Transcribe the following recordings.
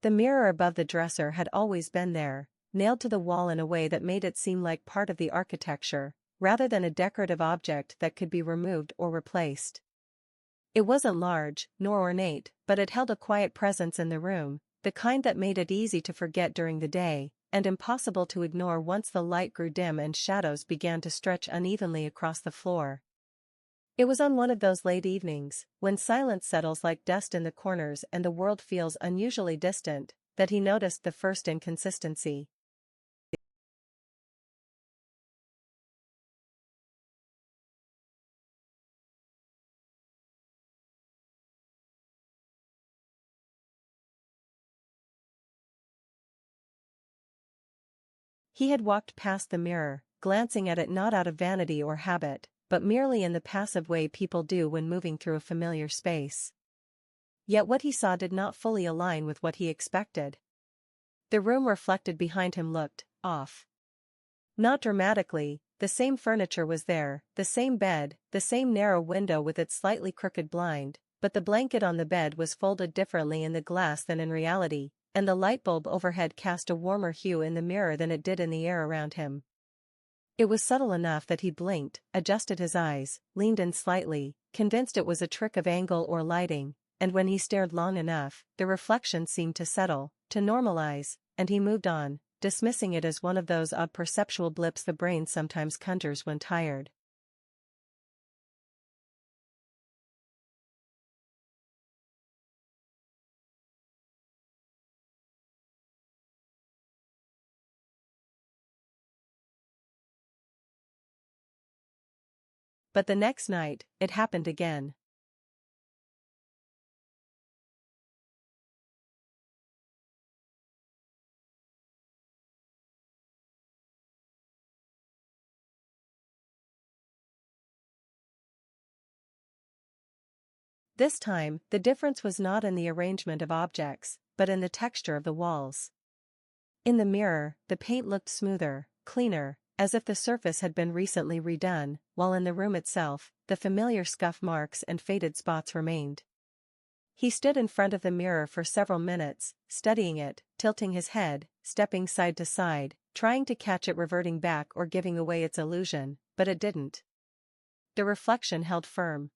The mirror above the dresser had always been there, nailed to the wall in a way that made it seem like part of the architecture, rather than a decorative object that could be removed or replaced. It wasn't large, nor ornate, but it held a quiet presence in the room, the kind that made it easy to forget during the day, and impossible to ignore once the light grew dim and shadows began to stretch unevenly across the floor. It was on one of those late evenings, when silence settles like dust in the corners and the world feels unusually distant, that he noticed the first inconsistency. He had walked past the mirror, glancing at it not out of vanity or habit, but merely in the passive way people do when moving through a familiar space. Yet what he saw did not fully align with what he expected. The room reflected behind him looked off. Not dramatically, the same furniture was there, the same bed, the same narrow window with its slightly crooked blind, but the blanket on the bed was folded differently in the glass than in reality, and the light bulb overhead cast a warmer hue in the mirror than it did in the air around him. It was subtle enough that he blinked, adjusted his eyes, leaned in slightly, convinced it was a trick of angle or lighting, and when he stared long enough, the reflection seemed to settle, to normalize, and he moved on, dismissing it as one of those odd perceptual blips the brain sometimes conjures when tired. But the next night, it happened again. This time, the difference was not in the arrangement of objects, but in the texture of the walls. In the mirror, the paint looked smoother, cleaner, as if the surface had been recently redone, while in the room itself, the familiar scuff marks and faded spots remained. He stood in front of the mirror for several minutes, studying it, tilting his head, stepping side to side, trying to catch it reverting back or giving away its illusion, but it didn't. The reflection held firm.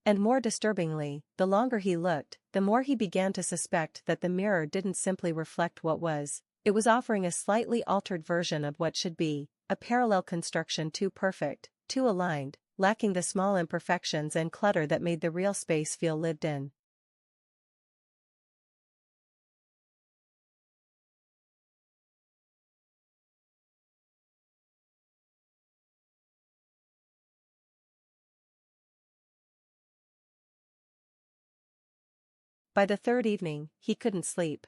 And more disturbingly, the longer he looked, the more he began to suspect that the mirror didn't simply reflect what was, it was offering a slightly altered version of what should be, a parallel construction too perfect, too aligned, lacking the small imperfections and clutter that made the real space feel lived in. By the third evening, he couldn't sleep.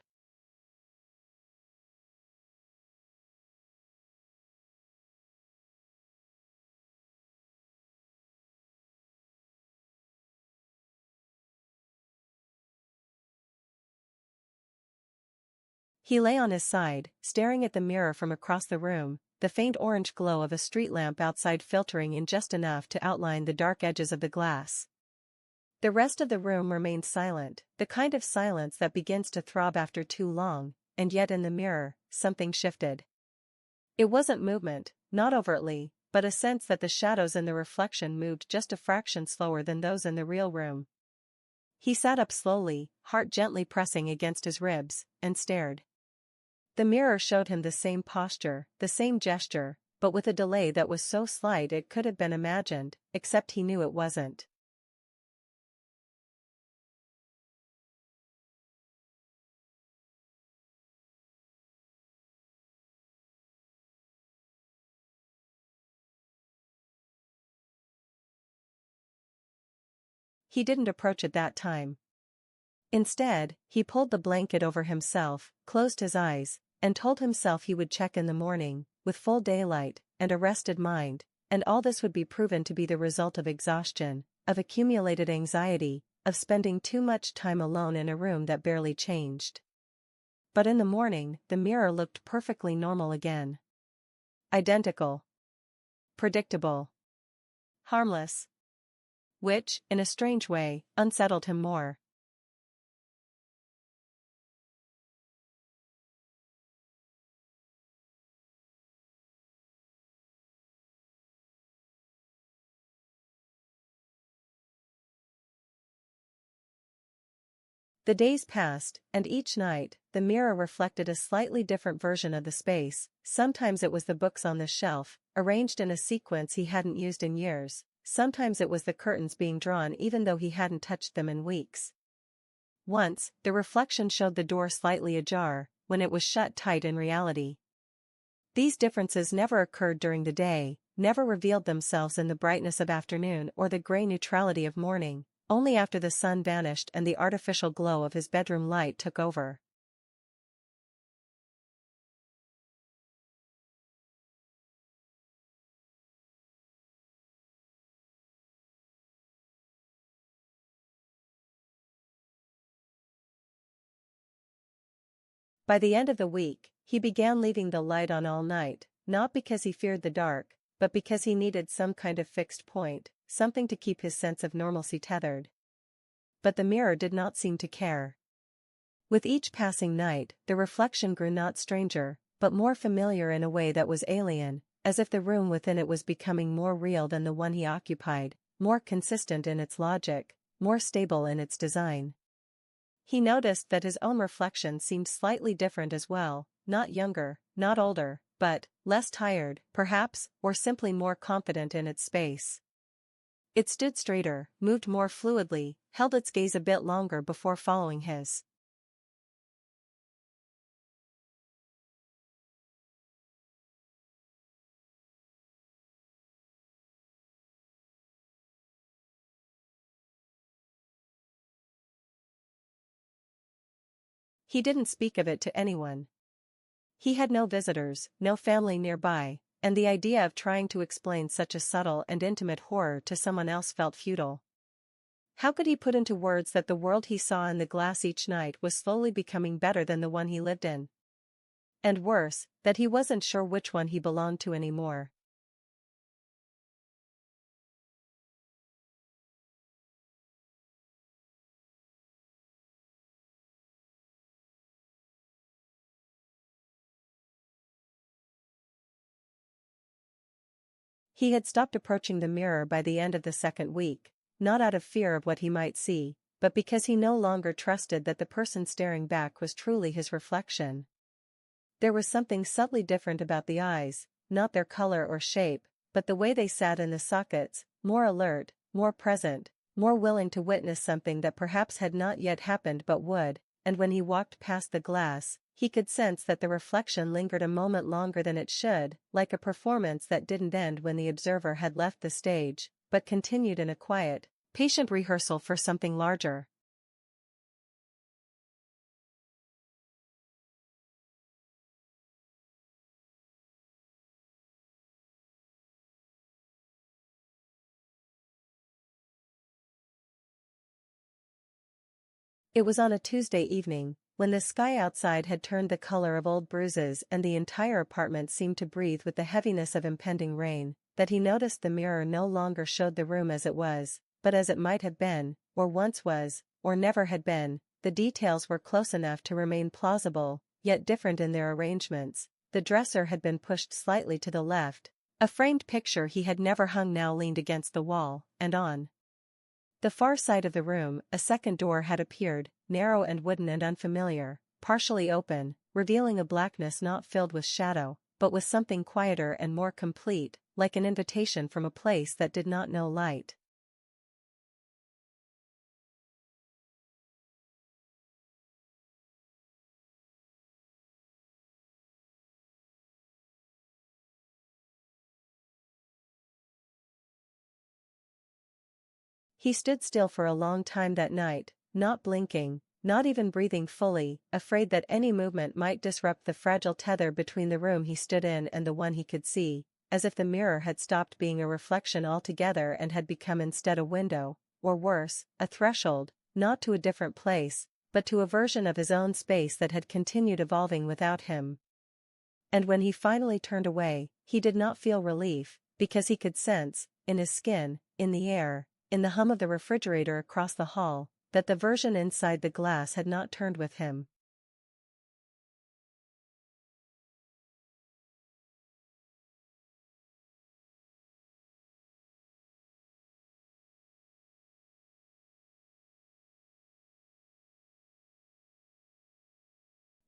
He lay on his side, staring at the mirror from across the room, the faint orange glow of a street lamp outside filtering in just enough to outline the dark edges of the glass. The rest of the room remained silent, the kind of silence that begins to throb after too long, and yet in the mirror, something shifted. It wasn't movement, not overtly, but a sense that the shadows in the reflection moved just a fraction slower than those in the real room. He sat up slowly, heart gently pressing against his ribs, and stared. The mirror showed him the same posture, the same gesture, but with a delay that was so slight it could have been imagined, except he knew it wasn't. He didn't approach it that time. Instead, he pulled the blanket over himself, closed his eyes, and told himself he would check in the morning, with full daylight, and a rested mind, and all this would be proven to be the result of exhaustion, of accumulated anxiety, of spending too much time alone in a room that barely changed. But in the morning, the mirror looked perfectly normal again. Identical. Predictable. Harmless. Which, in a strange way, unsettled him more. The days passed, and each night, the mirror reflected a slightly different version of the space. Sometimes it was the books on the shelf, arranged in a sequence he hadn't used in years. Sometimes it was the curtains being drawn even though he hadn't touched them in weeks. Once, the reflection showed the door slightly ajar, when it was shut tight in reality. These differences never occurred during the day, never revealed themselves in the brightness of afternoon or the gray neutrality of morning, only after the sun vanished and the artificial glow of his bedroom light took over. By the end of the week, he began leaving the light on all night, not because he feared the dark, but because he needed some kind of fixed point, something to keep his sense of normalcy tethered. But the mirror did not seem to care. With each passing night, the reflection grew not stranger, but more familiar in a way that was alien, as if the room within it was becoming more real than the one he occupied, more consistent in its logic, more stable in its design. He noticed that his own reflection seemed slightly different as well, not younger, not older, but less tired, perhaps, or simply more confident in its space. It stood straighter, moved more fluidly, held its gaze a bit longer before following his. He didn't speak of it to anyone. He had no visitors, no family nearby, and the idea of trying to explain such a subtle and intimate horror to someone else felt futile. How could he put into words that the world he saw in the glass each night was slowly becoming better than the one he lived in? And worse, that he wasn't sure which one he belonged to anymore. He had stopped approaching the mirror by the end of the second week, not out of fear of what he might see, but because he no longer trusted that the person staring back was truly his reflection. There was something subtly different about the eyes, not their color or shape, but the way they sat in the sockets, more alert, more present, more willing to witness something that perhaps had not yet happened but would, and when he walked past the glass, he could sense that the reflection lingered a moment longer than it should, like a performance that didn't end when the observer had left the stage, but continued in a quiet, patient rehearsal for something larger. It was on a Tuesday evening, when the sky outside had turned the color of old bruises and the entire apartment seemed to breathe with the heaviness of impending rain, that he noticed the mirror no longer showed the room as it was, but as it might have been, or once was, or never had been. The details were close enough to remain plausible, yet different in their arrangements. The dresser had been pushed slightly to the left. A framed picture he had never hung now leaned against the wall, and on the far side of the room, a second door had appeared, narrow and wooden and unfamiliar, partially open, revealing a blackness not filled with shadow, but with something quieter and more complete, like an invitation from a place that did not know light. He stood still for a long time that night, not blinking, not even breathing fully, afraid that any movement might disrupt the fragile tether between the room he stood in and the one he could see, as if the mirror had stopped being a reflection altogether and had become instead a window, or worse, a threshold, not to a different place, but to a version of his own space that had continued evolving without him. And when he finally turned away, he did not feel relief, because he could sense, in his skin, in the air, in the hum of the refrigerator across the hall, that the version inside the glass had not turned with him.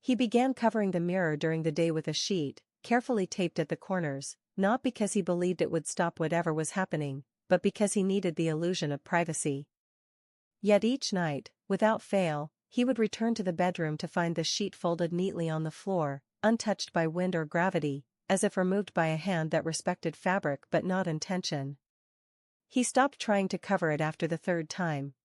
He began covering the mirror during the day with a sheet, carefully taped at the corners, not because he believed it would stop whatever was happening, but because he needed the illusion of privacy. Yet each night, without fail, he would return to the bedroom to find the sheet folded neatly on the floor, untouched by wind or gravity, as if removed by a hand that respected fabric but not intention. He stopped trying to cover it after the third time.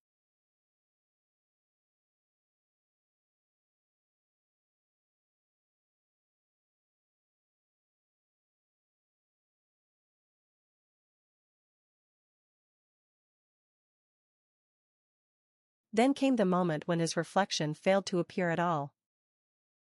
Then came the moment when his reflection failed to appear at all.